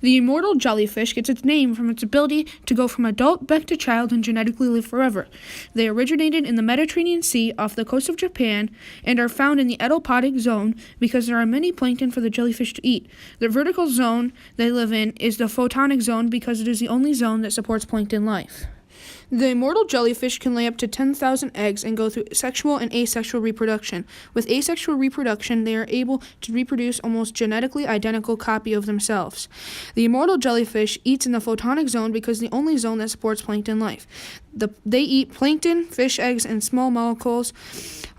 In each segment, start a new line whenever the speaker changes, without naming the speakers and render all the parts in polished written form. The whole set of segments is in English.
The immortal jellyfish gets its name from its ability to go from adult back to child and genetically live forever. They originated in the Mediterranean Sea off the coast of Japan and are found in the edapodic zone because there are many plankton for the jellyfish to eat. The vertical zone they live in is the photonic zone because it is the only zone that supports plankton life. The immortal jellyfish can lay up to 10,000 eggs and go through sexual and asexual reproduction. With asexual reproduction, they are able to reproduce almost genetically identical copy of themselves. The immortal jellyfish eats in the photonic zone because it's the only zone that supports plankton life. They eat plankton, fish eggs, and small molecules.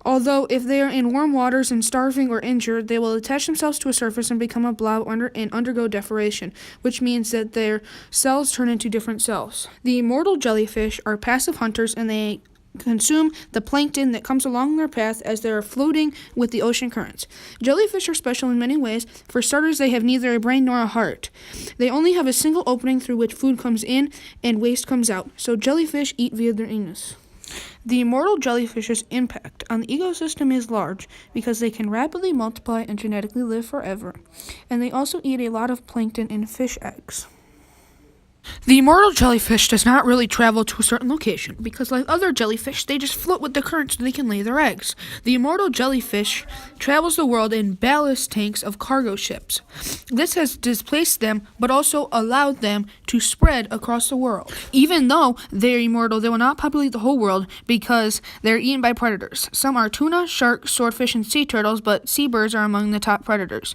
Although if they are in warm waters and starving or injured, they will attach themselves to a surface and become a blob and undergo deformation, which means that their cells turn into different cells. The immortal jellyfish are passive hunters and they consume the plankton that comes along their path as they are floating with the ocean currents. Jellyfish are special in many ways. For starters, they have neither a brain nor a heart. They only have a single opening through which food comes in and waste comes out, so jellyfish eat via their anus. The immortal jellyfish's impact on the ecosystem is large because they can rapidly multiply and genetically live forever, and they also eat a lot of plankton and fish eggs. The immortal jellyfish does not really travel to a certain location because, like other jellyfish, they just float with the current so they can lay their eggs. The immortal jellyfish travels the world in ballast tanks of cargo ships. This has displaced them but also allowed them to spread across the world. Even though they're immortal, they will not populate the whole world because they're eaten by predators. Some are tuna, shark, swordfish, and sea turtles, but seabirds are among the top predators.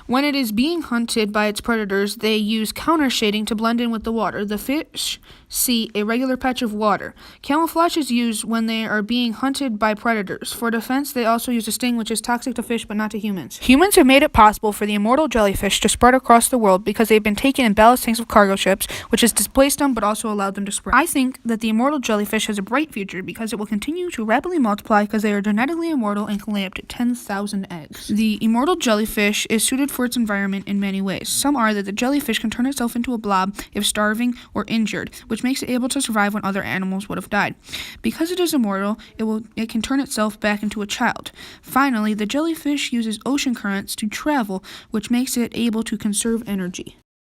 When it is being hunted by its predators, they use counter shading to blend in with the water. The fish see a regular patch of water. Camouflage is used when they are being hunted by predators. For defense, they also use a sting, which is toxic to fish but not to humans. Humans have made it possible for the immortal jellyfish to spread across the world because they've been taken in ballast tanks of cargo ships, which has displaced them but also allowed them to spread. I think that the immortal jellyfish has a bright future because it will continue to rapidly multiply because they are genetically immortal and can lay up to 10,000 eggs. The immortal jellyfish is suited for its environment in many ways. Some are that the jellyfish can turn itself into a blob if starving or injured, which makes it able to survive when other animals would have died. Because it is immortal, it can turn itself back into a child. Finally, the jellyfish uses ocean currents to travel, which makes it able to conserve energy.